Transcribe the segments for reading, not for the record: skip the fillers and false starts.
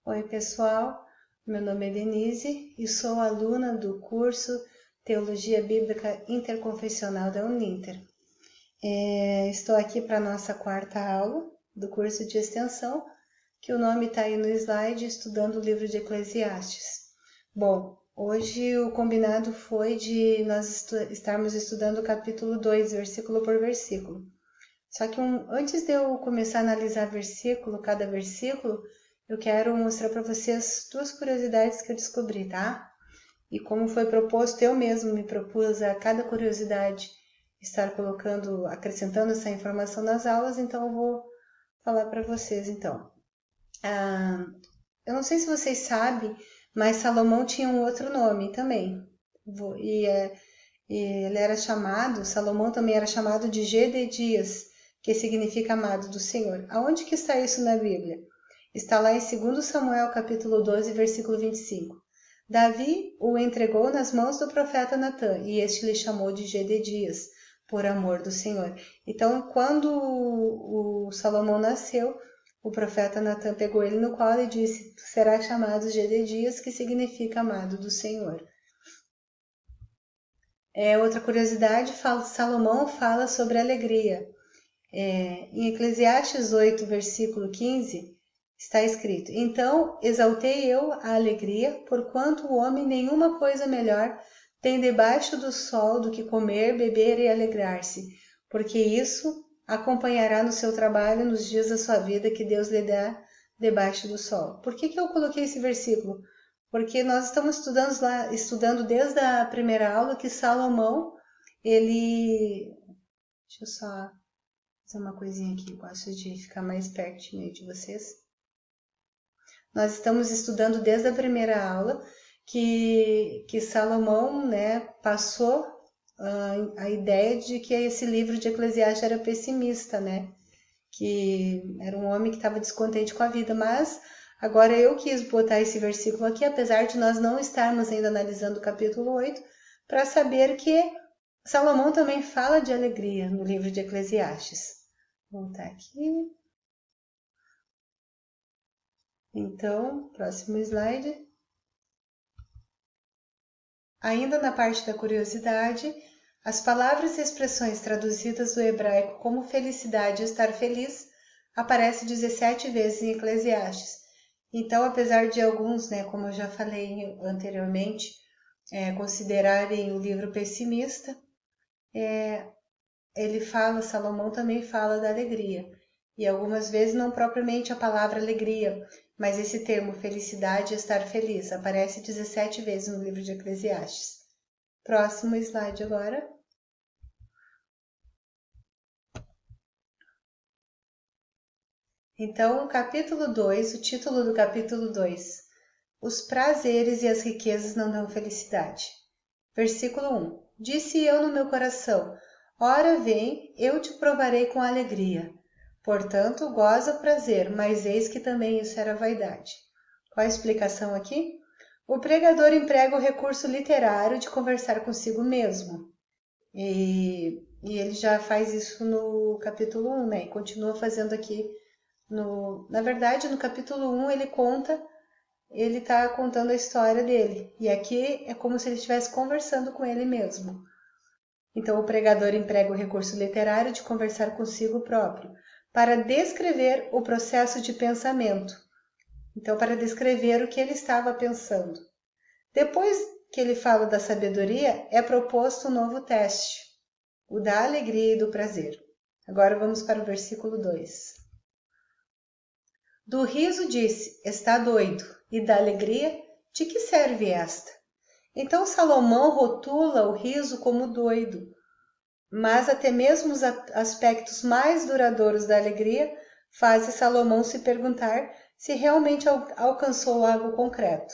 Oi, pessoal. Meu nome é Denise e sou aluna do curso Teologia Bíblica Interconfessional da Uninter. Estou aqui para a nossa quarta aula do curso de extensão, que o nome está aí no slide, estudando o livro de Eclesiastes. Bom, hoje o combinado foi de nós estarmos estudando o capítulo 2, versículo por versículo. Só que antes de eu começar a analisar cada versículo, eu quero mostrar para vocês duas curiosidades que eu descobri, tá? E como foi proposto, eu mesmo me propus a cada curiosidade estar acrescentando essa informação nas aulas, então eu vou falar para vocês, então. Eu não sei se vocês sabem, mas Salomão tinha um outro nome também. Salomão também era chamado de Gededias, que significa amado do Senhor. Aonde que está isso na Bíblia? Está lá em 2 Samuel capítulo 12, versículo 25. Davi o entregou nas mãos do profeta Natã, e este lhe chamou de Gededias, por amor do Senhor. Então, quando o Salomão nasceu, o profeta Natã pegou ele no colo e disse: "Tu serás chamado Gededias", que significa amado do Senhor. Outra curiosidade, Salomão fala sobre alegria. Em Eclesiastes 8, versículo 15, está escrito: "Então exaltei eu a alegria, porquanto o homem nenhuma coisa melhor tem debaixo do sol do que comer, beber e alegrar-se, porque isso acompanhará no seu trabalho nos dias da sua vida que Deus lhe dá debaixo do sol." Por que eu coloquei esse versículo? Porque nós estamos estudando desde a primeira aula que Salomão, deixa eu só fazer uma coisinha aqui, eu gosto de ficar mais pertinho de vocês. Nós estamos estudando desde a primeira aula que Salomão, passou a ideia de que esse livro de Eclesiastes era pessimista, que era um homem que estava descontente com a vida, mas agora eu quis botar esse versículo aqui, apesar de nós não estarmos ainda analisando o capítulo 8, para saber que Salomão também fala de alegria no livro de Eclesiastes. Vou voltar aqui. Então, próximo slide. Ainda na parte da curiosidade, as palavras e expressões traduzidas do hebraico como felicidade e estar feliz aparecem 17 vezes em Eclesiastes. Então, apesar de alguns, como eu já falei anteriormente, considerarem o livro pessimista, Salomão também fala da alegria. E algumas vezes não propriamente a palavra alegria, mas esse termo felicidade e estar feliz aparece 17 vezes no livro de Eclesiastes. Próximo slide agora. Então, o capítulo 2, o título do capítulo 2, os prazeres e as riquezas não dão felicidade. Versículo 1, disse eu no meu coração: ora vem, eu te provarei com alegria. Portanto, goza o prazer, mas eis que também isso era vaidade. Qual a explicação aqui? O pregador emprega o recurso literário de conversar consigo mesmo. E ele já faz isso no capítulo 1, e continua fazendo aqui. Na verdade, no capítulo 1 ele está contando a história dele. E aqui é como se ele estivesse conversando com ele mesmo. Então, o pregador emprega o recurso literário de conversar consigo próprio para descrever o processo de pensamento. Então, para descrever o que ele estava pensando. Depois que ele fala da sabedoria, é proposto um novo teste, o da alegria e do prazer. Agora vamos para o versículo 2. Do riso disse: está doido, e da alegria, de que serve esta? Então Salomão rotula o riso como doido, mas até mesmo os aspectos mais duradouros da alegria fazem Salomão se perguntar se realmente alcançou algo concreto.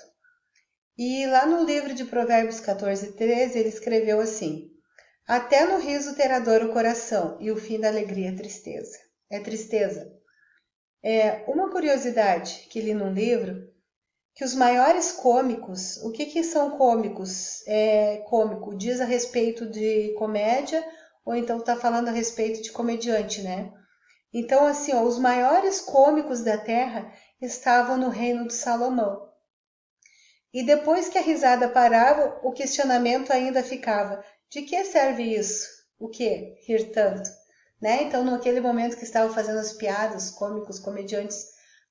E lá no livro de Provérbios 14:13 ele escreveu assim: até no riso terá dor o coração, e o fim da alegria é tristeza. Uma curiosidade que li num livro, que os maiores cômicos, o que são cômicos? Cômico diz a respeito de comédia, ou então está falando a respeito de comediante, Então, assim, os maiores cômicos da Terra, estavam no reino de Salomão. E depois que a risada parava, o questionamento ainda ficava: de que serve isso? O que? Rir tanto? Né? Então, naquele momento que estavam fazendo as piadas, cômicos, comediantes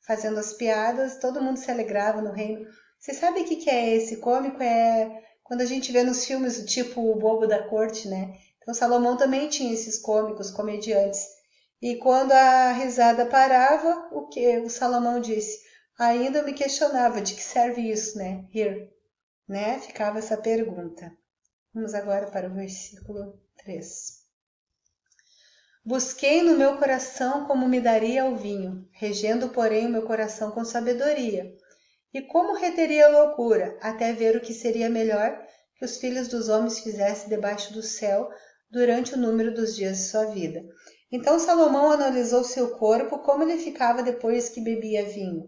fazendo as piadas, todo mundo se alegrava no reino. Você sabe o que é esse cômico? É quando a gente vê nos filmes o tipo o bobo da corte, né? Então, Salomão também tinha esses cômicos, comediantes. E quando a risada parava, o que o Salomão disse? Ainda me questionava de que serve isso, né? Rir, né? Ficava essa pergunta. Vamos agora para o versículo 3. Busquei no meu coração como me daria o vinho, regendo, porém, o meu coração com sabedoria. E como reteria a loucura, até ver o que seria melhor que os filhos dos homens fizessem debaixo do céu durante o número dos dias de sua vida. Então Salomão analisou seu corpo, como ele ficava depois que bebia vinho.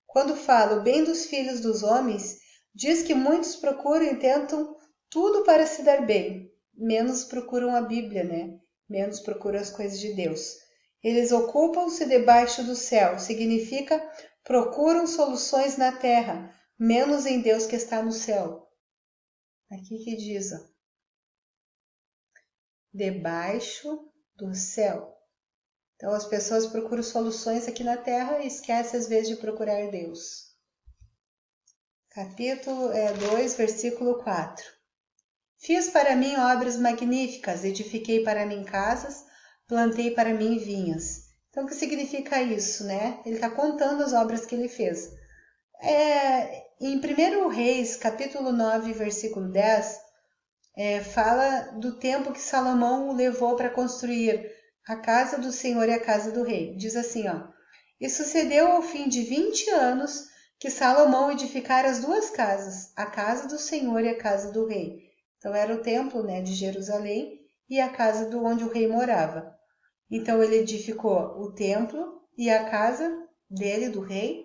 Quando fala o bem dos filhos dos homens, diz que muitos procuram e tentam tudo para se dar bem, menos procuram a Bíblia, né? Menos procuram as coisas de Deus. Eles ocupam-se debaixo do céu, significa procuram soluções na terra, menos em Deus que está no céu. Aqui que diz, ó, debaixo do céu. Então as pessoas procuram soluções aqui na terra e esquecem às vezes de procurar Deus. Capítulo 2, versículo 4. Fiz para mim obras magníficas, edifiquei para mim casas, plantei para mim vinhas. Então o que significa isso, né? Ele está contando as obras que ele fez. Em 1 Reis, capítulo 9, versículo 10, fala do tempo que Salomão levou para construir a casa do Senhor e a casa do rei. Diz assim, ó: e sucedeu ao fim de 20 anos que Salomão edificara as duas casas, a casa do Senhor e a casa do rei. Então era o templo, né, de Jerusalém e a casa do onde o rei morava. Então ele edificou o templo e a casa dele, do rei,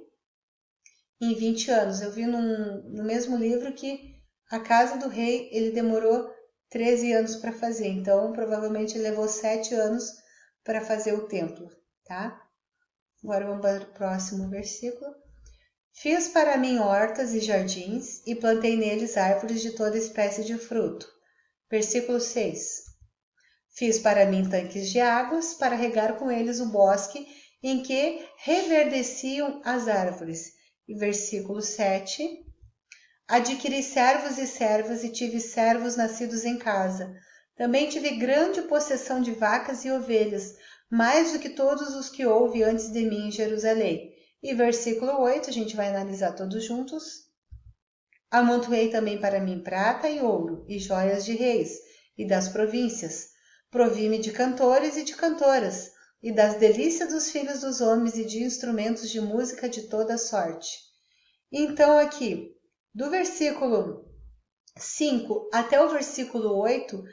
em 20 anos. Eu vi no mesmo livro que a casa do rei ele demorou 13 anos para fazer. Então provavelmente ele levou 7 anos para fazer o templo, tá? Agora vamos para o próximo versículo. Fiz para mim hortas e jardins, e plantei neles árvores de toda espécie de fruto. Versículo 6. Fiz para mim tanques de águas, para regar com eles o bosque, em que reverdeciam as árvores. E versículo 7. Adquiri servos e servas, e tive servos nascidos em casa. Também tive grande possessão de vacas e ovelhas, mais do que todos os que houve antes de mim em Jerusalém. E versículo 8, a gente vai analisar todos juntos. Amontoei também para mim prata e ouro, e joias de reis, e das províncias. Provi-me de cantores e de cantoras, e das delícias dos filhos dos homens, e de instrumentos de música de toda sorte. Então aqui, do versículo 5 até o versículo 8,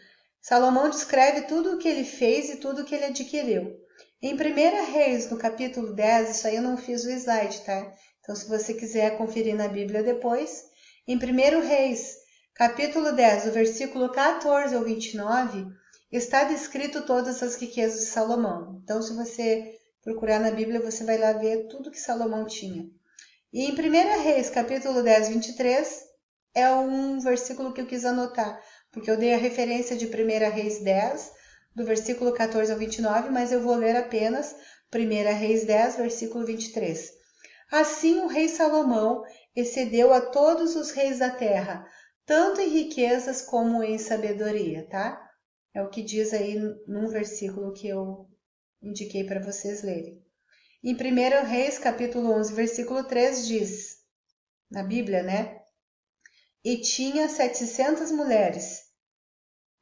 Salomão descreve tudo o que ele fez e tudo o que ele adquiriu. Em 1 Reis, no capítulo 10, isso aí eu não fiz o slide, tá? Então, se você quiser conferir na Bíblia depois, em 1 Reis, capítulo 10, do versículo 14 ao 29, está descrito todas as riquezas de Salomão. Então, se você procurar na Bíblia, você vai lá ver tudo que Salomão tinha. E em 1 Reis, capítulo 10, 23, é um versículo que eu quis anotar, porque eu dei a referência de 1 Reis 10, do versículo 14 ao 29, mas eu vou ler apenas 1 Reis 10, versículo 23. Assim o rei Salomão excedeu a todos os reis da terra, tanto em riquezas como em sabedoria, tá? É o que diz aí num versículo que eu indiquei para vocês lerem. Em 1 Reis, capítulo 11, versículo 3, diz, na Bíblia, né? E tinha 700 mulheres,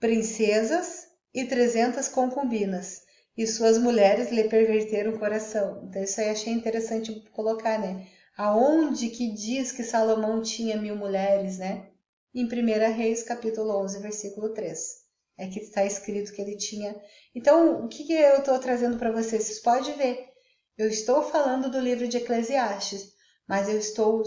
princesas e 300 concubinas, e suas mulheres lhe perverteram o coração. Então isso aí achei interessante colocar, né? Aonde que diz que Salomão tinha 1000 mulheres, né? Em 1 Reis, capítulo 11, versículo 3. É que está escrito que ele tinha... Então, o que eu estou trazendo para vocês? Vocês podem ver. Eu estou falando do livro de Eclesiastes, mas eu estou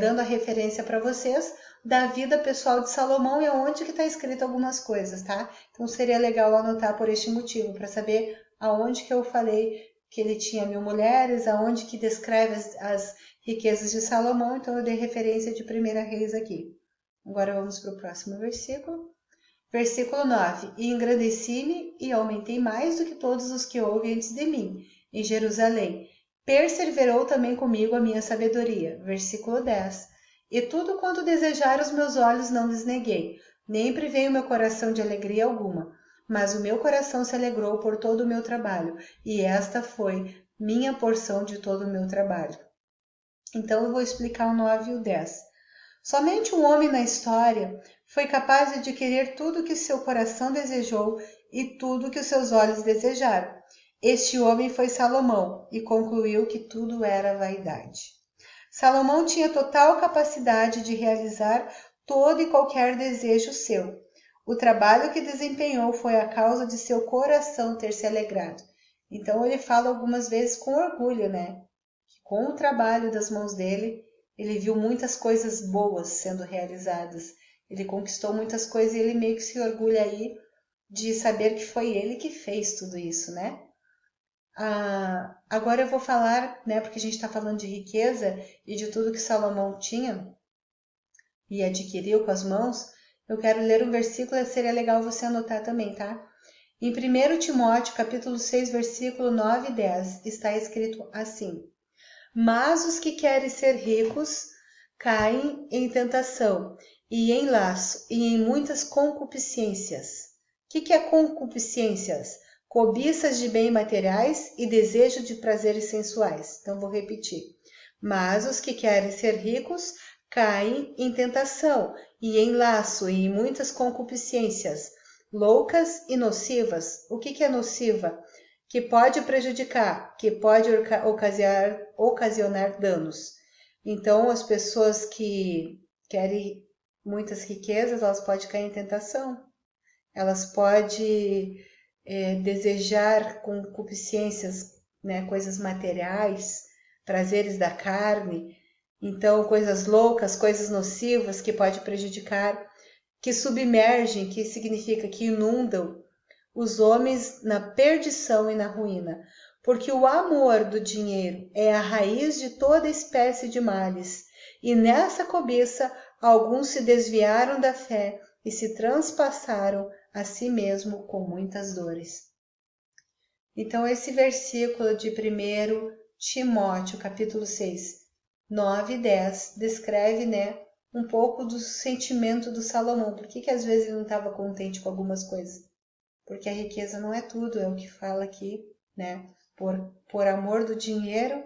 dando a referência para vocês da vida pessoal de Salomão e aonde que está escrito algumas coisas, tá? Então seria legal anotar por este motivo, para saber aonde que eu falei que ele tinha 1000 mulheres, aonde que descreve as riquezas de Salomão, então eu dei referência de 1 Reis aqui. Agora vamos para o próximo versículo. Versículo 9. E engrandeci-me e aumentei mais do que todos os que houve antes de mim, em Jerusalém. Perseverou também comigo a minha sabedoria. Versículo 10. E tudo quanto desejar os meus olhos não lhes neguei, nem privei o meu coração de alegria alguma. Mas o meu coração se alegrou por todo o meu trabalho, e esta foi minha porção de todo o meu trabalho. Então eu vou explicar o 9 e o 10. Somente um homem na história foi capaz de adquirir tudo que seu coração desejou e tudo que os seus olhos desejaram. Este homem foi Salomão, e concluiu que tudo era vaidade. Salomão tinha total capacidade de realizar todo e qualquer desejo seu. O trabalho que desempenhou foi a causa de seu coração ter se alegrado. Então ele fala algumas vezes com orgulho, né? Que com o trabalho das mãos dele, ele viu muitas coisas boas sendo realizadas. Ele conquistou muitas coisas e ele meio que se orgulha aí de saber que foi ele que fez tudo isso, né? Agora eu vou falar, né, porque a gente está falando de riqueza e de tudo que Salomão tinha e adquiriu com as mãos. Eu quero ler um versículo, seria legal você anotar também, tá? Em 1 Timóteo, capítulo 6, versículo 9 e 10, está escrito assim: Mas os que querem ser ricos caem em tentação e em laço e em muitas concupiscências. O que é concupiscências? Cobiças de bens materiais e desejo de prazeres sensuais. Então vou repetir. Mas os que querem ser ricos caem em tentação e em laço e em muitas concupiscências, loucas e nocivas. O que é nociva? Que pode prejudicar, que pode ocasionar danos. Então, as pessoas que querem muitas riquezas, elas podem cair em tentação. Elas podem desejar concupiscências, né, coisas materiais, prazeres da carne. Então, coisas loucas, coisas nocivas que podem prejudicar, que submergem, que significa que inundam os homens na perdição e na ruína, porque o amor do dinheiro é a raiz de toda espécie de males, e nessa cobiça alguns se desviaram da fé e se transpassaram a si mesmo com muitas dores. Então esse versículo de 1 Timóteo, capítulo 6, 9 e 10, descreve, né, um pouco do sentimento do Salomão. Por que às vezes ele não estava contente com algumas coisas? Porque a riqueza não é tudo, é o que fala aqui, né? Por amor do dinheiro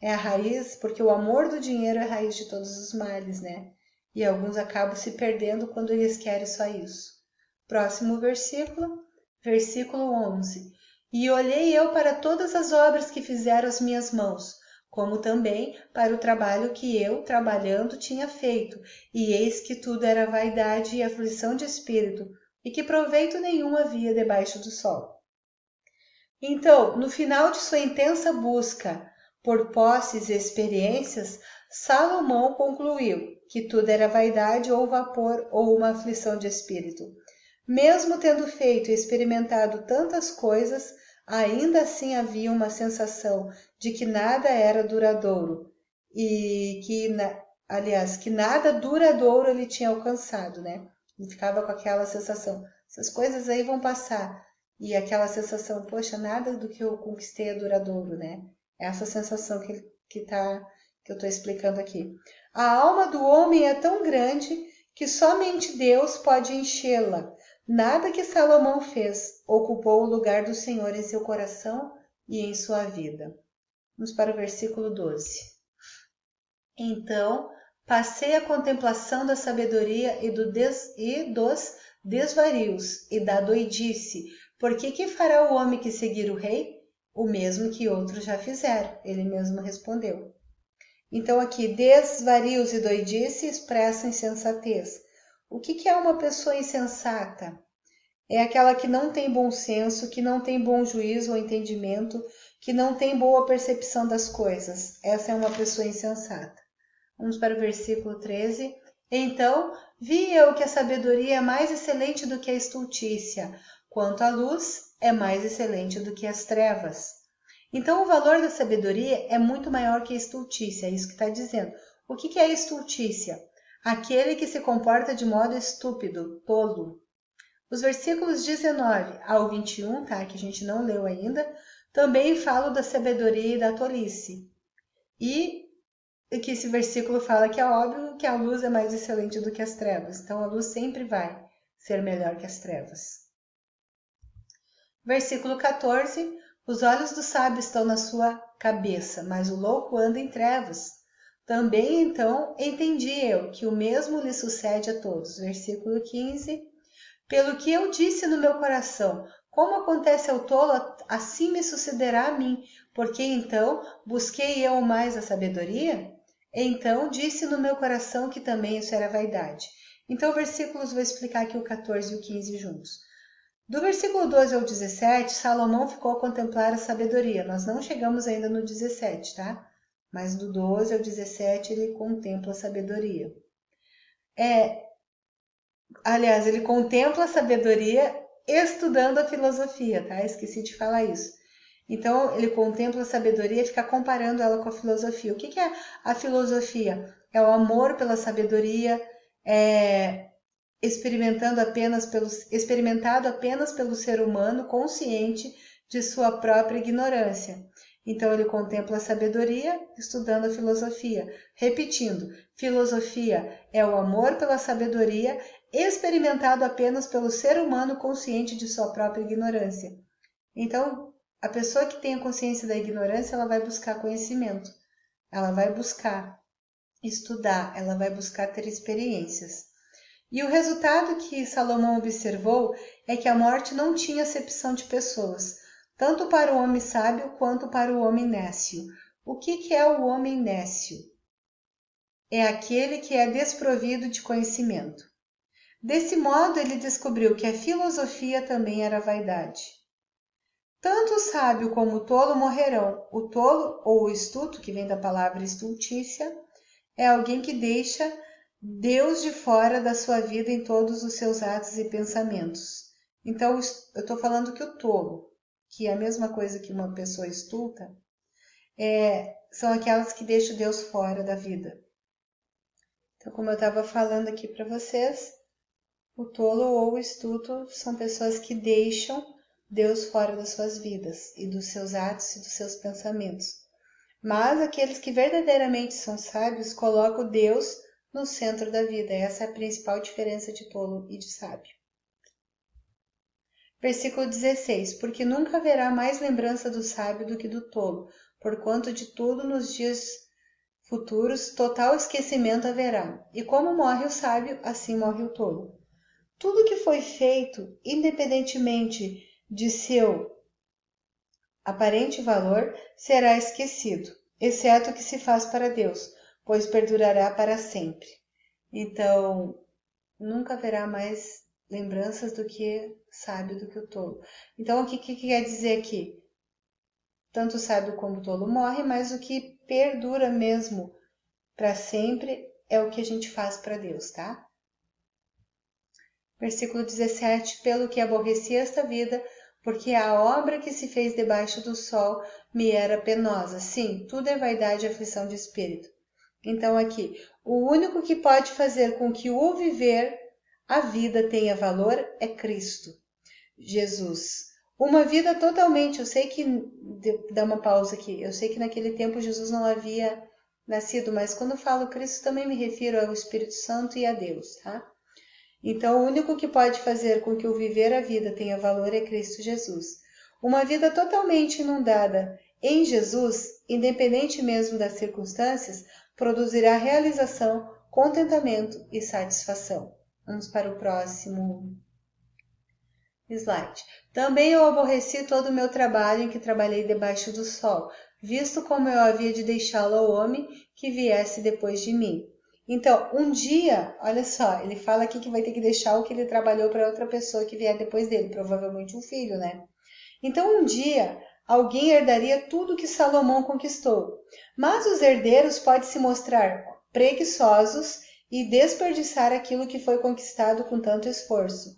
é a raiz, porque o amor do dinheiro é a raiz de todos os males, né? E alguns acabam se perdendo quando eles querem só isso. Próximo versículo, versículo 11. E olhei eu para todas as obras que fizeram as minhas mãos, como também para o trabalho que eu, trabalhando, tinha feito, e eis que tudo era vaidade e aflição de espírito, e que proveito nenhum havia debaixo do sol. Então, no final de sua intensa busca por posses e experiências, Salomão concluiu que tudo era vaidade ou vapor ou uma aflição de espírito. Mesmo tendo feito e experimentado tantas coisas, ainda assim havia uma sensação de que nada era duradouro e que nada duradouro ele tinha alcançado, né? Ele ficava com aquela sensação, essas coisas aí vão passar. E aquela sensação, poxa, nada do que eu conquistei é duradouro, né? Essa sensação que eu estou explicando aqui. A alma do homem é tão grande que somente Deus pode enchê-la. Nada que Salomão fez ocupou o lugar do Senhor em seu coração e em sua vida. Vamos para o versículo 12. Então, passei a contemplação da sabedoria e dos desvarios e da doidice, porque que fará o homem que seguir o rei? O mesmo que outros já fizeram, ele mesmo respondeu. Então aqui, desvarios e doidice expressam insensatez. O que é uma pessoa insensata? É aquela que não tem bom senso, que não tem bom juízo ou entendimento, que não tem boa percepção das coisas. Essa é uma pessoa insensata. Vamos para o versículo 13. Então, vi eu que a sabedoria é mais excelente do que a estultícia, quanto a luz é mais excelente do que as trevas. Então, o valor da sabedoria é muito maior que a estultícia, é isso que está dizendo. O que é a estultícia? Aquele que se comporta de modo estúpido, tolo. Os versículos 19 ao 21, tá, que a gente não leu ainda, também falam da sabedoria e da tolice. E que esse versículo fala que é óbvio que a luz é mais excelente do que as trevas. Então, a luz sempre vai ser melhor que as trevas. Versículo 14. Os olhos do sábio estão na sua cabeça, mas o louco anda em trevas. Também, então, entendi eu que o mesmo lhe sucede a todos. Versículo 15. Pelo que eu disse no meu coração, como acontece ao tolo, assim me sucederá a mim. Porque então busquei eu mais a sabedoria? Então disse no meu coração que também isso era vaidade. Então, versículos, vou explicar aqui o 14 e o 15 juntos. Do versículo 12 ao 17, Salomão ficou a contemplar a sabedoria. Nós não chegamos ainda no 17, tá? Mas do 12 ao 17 ele contempla a sabedoria. Aliás, ele contempla a sabedoria estudando a filosofia, tá? Esqueci de falar isso. Então, ele contempla a sabedoria e fica comparando ela com a filosofia. O que é a filosofia? É o amor pela sabedoria, experimentado apenas pelo ser humano consciente de sua própria ignorância. Então, ele contempla a sabedoria estudando a filosofia. Repetindo, filosofia é o amor pela sabedoria experimentado apenas pelo ser humano consciente de sua própria ignorância. Então, a pessoa que tem a consciência da ignorância, ela vai buscar conhecimento, ela vai buscar estudar, ela vai buscar ter experiências. E o resultado que Salomão observou é que a morte não tinha acepção de pessoas, tanto para o homem sábio quanto para o homem nécio. O que é o homem nécio? É aquele que é desprovido de conhecimento. Desse modo, ele descobriu que a filosofia também era vaidade. Tanto o sábio como o tolo morrerão. O tolo, ou o estulto, que vem da palavra estultícia, é alguém que deixa Deus de fora da sua vida em todos os seus atos e pensamentos. Então, eu estou falando que o tolo, que é a mesma coisa que uma pessoa estulta, são aquelas que deixam Deus fora da vida. Então, como eu estava falando aqui para vocês, o tolo ou o estulto são pessoas que deixam Deus fora das suas vidas e dos seus atos e dos seus pensamentos. Mas aqueles que verdadeiramente são sábios colocam Deus no centro da vida. Essa é a principal diferença de tolo e de sábio. Versículo 16. Porque nunca haverá mais lembrança do sábio do que do tolo, porquanto de tudo nos dias futuros total esquecimento haverá. E como morre o sábio, assim morre o tolo. Tudo que foi feito, independentemente de seu aparente valor, será esquecido, exceto o que se faz para Deus, pois perdurará para sempre. Então, nunca haverá mais lembranças do que sábio, do que o tolo. Então, o que quer dizer aqui? Tanto o sábio como o tolo morre, mas o que perdura mesmo para sempre é o que a gente faz para Deus, tá? Versículo 17. Pelo que aborreci esta vida, porque a obra que se fez debaixo do sol me era penosa. Sim, tudo é vaidade e aflição de espírito. Então aqui, o único que pode fazer com que o viver, a vida tenha valor é Cristo, Jesus. Uma vida totalmente, eu sei que, dá uma pausa aqui, eu sei que naquele tempo Jesus não havia nascido, mas quando eu falo Cristo também me refiro ao Espírito Santo e a Deus, tá? Então, o único que pode fazer com que o viver a vida tenha valor é Cristo Jesus. Uma vida totalmente inundada em Jesus, independente mesmo das circunstâncias, produzirá realização, contentamento e satisfação. Vamos para o próximo slide. Também eu aborreci todo o meu trabalho em que trabalhei debaixo do sol, visto como eu havia de deixá-lo ao homem que viesse depois de mim. Então, um dia, olha só, ele fala aqui que vai ter que deixar o que ele trabalhou para outra pessoa que vier depois dele, provavelmente um filho, né? Então, um dia, alguém herdaria tudo que Salomão conquistou. Mas os herdeiros podem se mostrar preguiçosos e desperdiçar aquilo que foi conquistado com tanto esforço.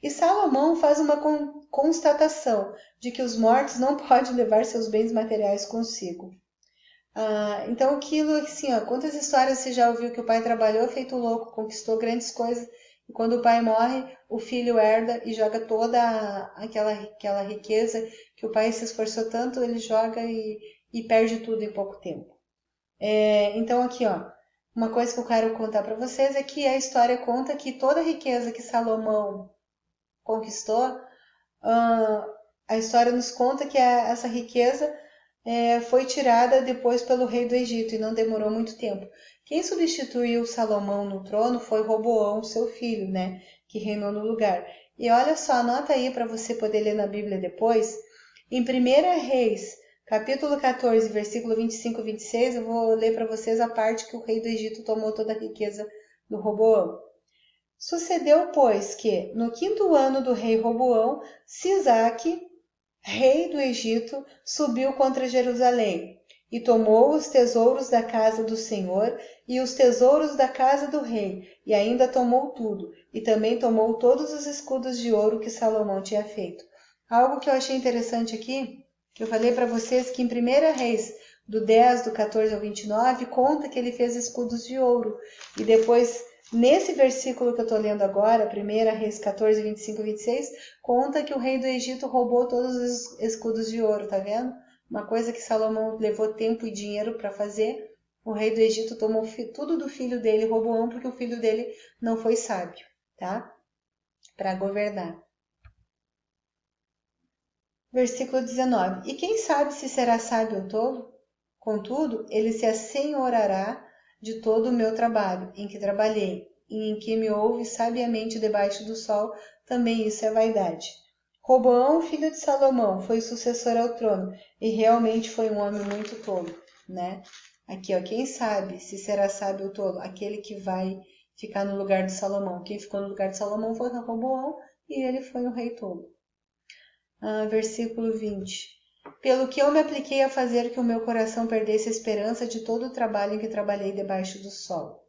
E Salomão faz uma constatação de que os mortos não podem levar seus bens materiais consigo. Então aquilo assim, quantas histórias você já ouviu que o pai trabalhou feito louco, conquistou grandes coisas, e quando o pai morre, o filho herda e joga toda aquela riqueza que o pai se esforçou tanto, ele joga e perde tudo em pouco tempo. Então aqui, uma coisa que eu quero contar para vocês é que a história conta que toda a riqueza que Salomão conquistou, a história nos conta que essa riqueza foi tirada depois pelo rei do Egito e não demorou muito tempo. Quem substituiu Salomão no trono foi Roboão, seu filho, né, que reinou no lugar. E olha só, anota aí para você poder ler na Bíblia depois. Em 1 Reis, capítulo 14, versículo 25 e 26, eu vou ler para vocês a parte que o rei do Egito tomou toda a riqueza do Roboão. Sucedeu, pois, que, no 5º ano do rei Roboão, Sisaque, rei do Egito, subiu contra Jerusalém e tomou os tesouros da casa do Senhor e os tesouros da casa do rei, e ainda tomou tudo, e também tomou todos os escudos de ouro que Salomão tinha feito. Algo que eu achei interessante aqui, que eu falei para vocês que em 1 Reis, do 10, do 14 ao 29, conta que ele fez escudos de ouro, e depois nesse versículo que eu estou lendo agora, 1 Reis 14, 25 e 26, conta que o rei do Egito roubou todos os escudos de ouro, tá vendo? Uma coisa que Salomão levou tempo e dinheiro para fazer, o rei do Egito tomou tudo do filho dele, Roboão, porque o filho dele não foi sábio, tá? Para governar. Versículo 19. E quem sabe se será sábio ou tolo? Contudo, ele se assenhorará de todo o meu trabalho, em que trabalhei, e em que me ouve sabiamente debaixo do sol, também isso é vaidade. Roboão, filho de Salomão, foi sucessor ao trono, e realmente foi um homem muito tolo, né? Aqui, quem sabe se será sábio ou tolo? Aquele que vai ficar no lugar de Salomão. Quem ficou no lugar de Salomão foi Roboão, e ele foi um rei tolo. Versículo 20. Pelo que eu me apliquei a fazer que o meu coração perdesse a esperança de todo o trabalho em que trabalhei debaixo do sol.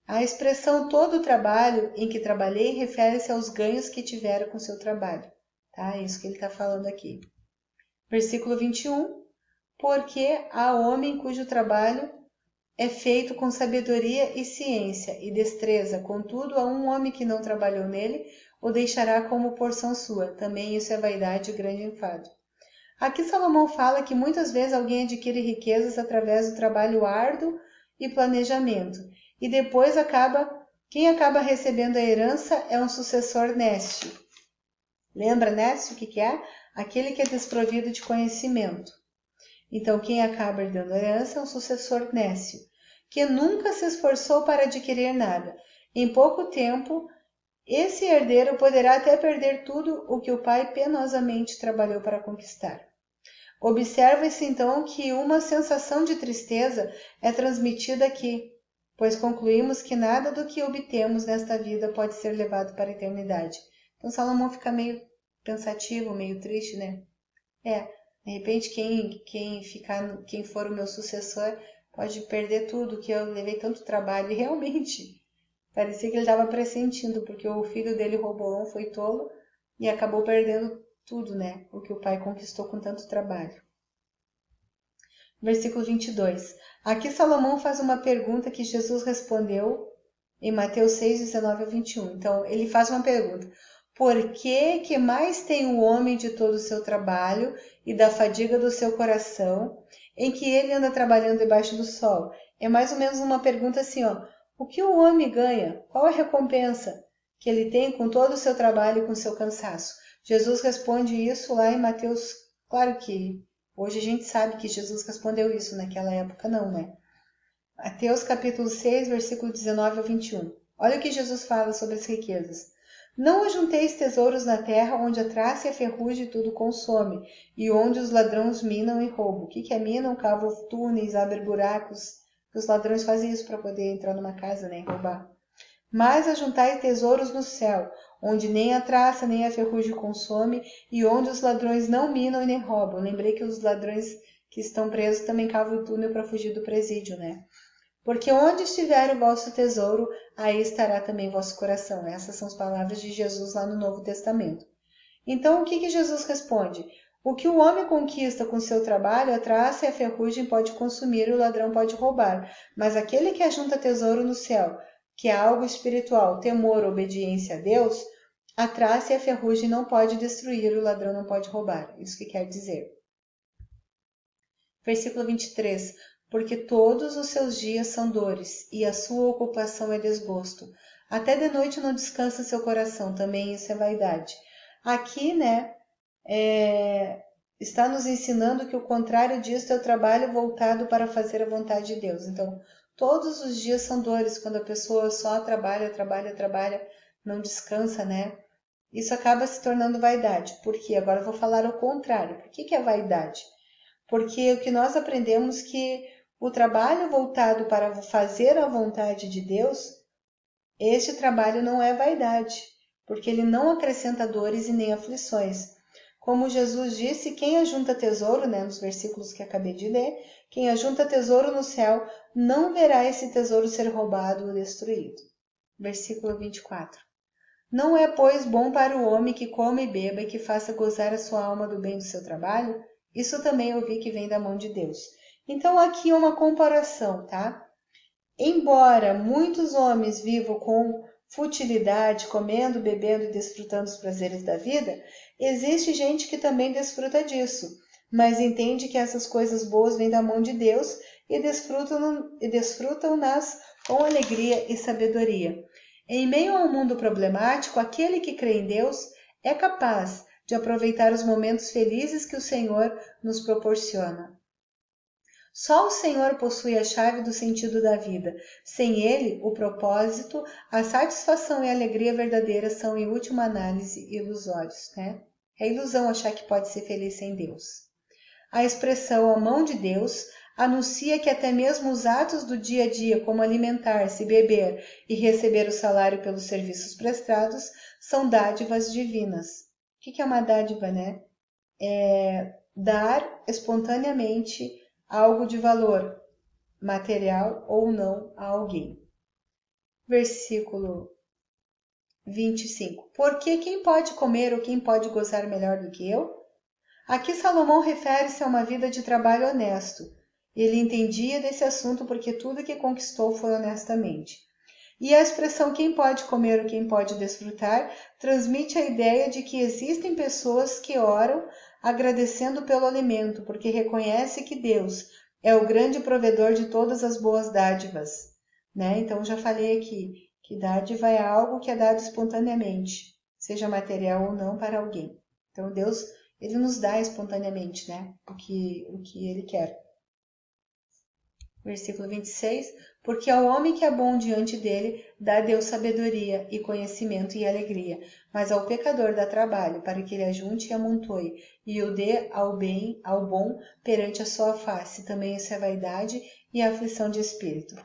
A expressão todo o trabalho em que trabalhei refere-se aos ganhos que tivera com seu trabalho. Tá? É isso que ele está falando aqui. Versículo 21. Porque há homem cujo trabalho é feito com sabedoria e ciência e destreza, contudo há um homem que não trabalhou nele, o deixará como porção sua. Também isso é vaidade e grande enfado. Aqui Salomão fala que muitas vezes alguém adquire riquezas através do trabalho árduo e planejamento, e depois quem acaba recebendo a herança é um sucessor nécio. Lembra nécio o que é? Aquele que é desprovido de conhecimento. Então quem acaba herdando a herança é um sucessor nécio, que nunca se esforçou para adquirir nada. Em pouco tempo, esse herdeiro poderá até perder tudo o que o pai penosamente trabalhou para conquistar. Observa-se então que uma sensação de tristeza é transmitida aqui, pois concluímos que nada do que obtemos nesta vida pode ser levado para a eternidade. Então Salomão fica meio pensativo, meio triste, né? De repente quem for o meu sucessor pode perder tudo, que eu levei tanto trabalho. E realmente, parecia que ele estava pressentindo, porque o filho dele, Roboão, foi tolo e acabou perdendo tudo, né? O que o pai conquistou com tanto trabalho. Versículo 22. Aqui Salomão faz uma pergunta que Jesus respondeu em Mateus 6, 19 a 21. Então, ele faz uma pergunta. Por que mais tem o homem de todo o seu trabalho e da fadiga do seu coração, em que ele anda trabalhando debaixo do sol? É mais ou menos uma pergunta assim, o que o homem ganha? Qual a recompensa que ele tem com todo o seu trabalho e com o seu cansaço? Jesus responde isso lá em Mateus. Claro que hoje a gente sabe que Jesus respondeu isso, naquela época não, né? Mateus capítulo 6, versículo 19 a 21. Olha o que Jesus fala sobre as riquezas. Não ajunteis tesouros na terra, onde a traça e a ferrugem tudo consome, e onde os ladrões minam e roubam. O que é minam? Cavam túneis, abrem buracos. Os ladrões fazem isso para poder entrar numa casa, né, e roubar. Mas ajuntai tesouros no céu, onde nem a traça nem a ferrugem consome, e onde os ladrões não minam e nem roubam. Lembrei que os ladrões que estão presos também cavam o túnel para fugir do presídio, né? Porque onde estiver o vosso tesouro, aí estará também vosso coração. Essas são as palavras de Jesus lá no Novo Testamento. Então, o que Jesus responde? O que o homem conquista com seu trabalho, a traça e a ferrugem pode consumir e o ladrão pode roubar. Mas aquele que ajunta tesouro no céu, que é algo espiritual, temor, obediência a Deus, a traça e a ferrugem não pode destruir, o ladrão não pode roubar. Isso que quer dizer. Versículo 23. Porque todos os seus dias são dores, e a sua ocupação é desgosto. Até de noite não descansa seu coração, também isso é vaidade. Aqui, está nos ensinando que o contrário disso é o trabalho voltado para fazer a vontade de Deus. Então, todos os dias são dores, quando a pessoa só trabalha, não descansa, né? Isso acaba se tornando vaidade. Por quê? Agora eu vou falar o contrário. Por que é vaidade? Porque o que nós aprendemos que o trabalho voltado para fazer a vontade de Deus, este trabalho não é vaidade, porque ele não acrescenta dores e nem aflições. Como Jesus disse, quem ajunta tesouro, nos versículos que acabei de ler, quem ajunta tesouro no céu, não verá esse tesouro ser roubado ou destruído. Versículo 24. Não é, pois, bom para o homem que coma e beba e que faça gozar a sua alma do bem do seu trabalho? Isso também eu vi que vem da mão de Deus. Então, aqui é uma comparação, tá? Embora muitos homens vivam com futilidade, comendo, bebendo e desfrutando os prazeres da vida, existe gente que também desfruta disso, mas entende que essas coisas boas vêm da mão de Deus e desfrutam-nas com alegria e sabedoria. Em meio a um mundo problemático, aquele que crê em Deus é capaz de aproveitar os momentos felizes que o Senhor nos proporciona. Só o Senhor possui a chave do sentido da vida. Sem Ele, o propósito, a satisfação e a alegria verdadeira são, em última análise, ilusórios, né? É ilusão achar que pode ser feliz sem Deus. A expressão "a mão de Deus" anuncia que até mesmo os atos do dia a dia, como alimentar-se, beber e receber o salário pelos serviços prestados, são dádivas divinas. O que é uma dádiva, né? É dar espontaneamente algo de valor, material ou não, a alguém. Versículo 25. Porque quem pode comer ou quem pode gozar melhor do que eu? Aqui Salomão refere-se a uma vida de trabalho honesto. Ele entendia desse assunto porque tudo que conquistou foi honestamente. E a expressão quem pode comer ou quem pode desfrutar transmite a ideia de que existem pessoas que oram agradecendo pelo alimento, porque reconhece que Deus é o grande provedor de todas as boas dádivas. Então, já falei aqui que dádiva é algo que é dado espontaneamente, seja material ou não para alguém. Então, Deus, Ele nos dá espontaneamente, o que Ele quer. Versículo 26. Porque ao homem que é bom diante dele, dá Deus sabedoria e conhecimento e alegria, mas ao pecador dá trabalho, para que ele ajunte e amontoe, e o dê ao bom perante a sua face. Também isso é vaidade e aflição de espírito.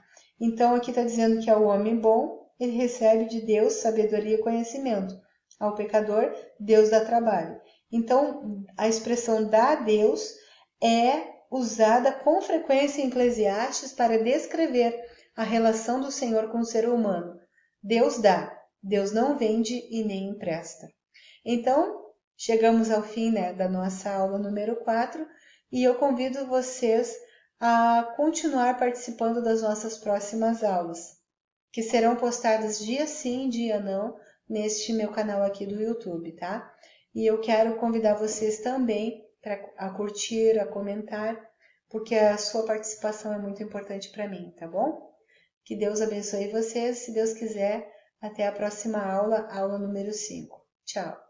Então aqui está dizendo que ao homem bom, ele recebe de Deus sabedoria e conhecimento. Ao pecador, Deus dá trabalho. Então, a expressão dá a Deus é usada com frequência em Eclesiastes para descrever a relação do Senhor com o ser humano. Deus dá, Deus não vende e nem empresta. Então, chegamos ao fim da nossa aula número 4 e eu convido vocês a continuar participando das nossas próximas aulas, que serão postadas dia sim, dia não, neste meu canal aqui do YouTube, tá? E eu quero convidar vocês também a curtir, a comentar, porque a sua participação é muito importante para mim, tá bom? Que Deus abençoe vocês. Se Deus quiser, até a próxima aula, aula número 5. Tchau!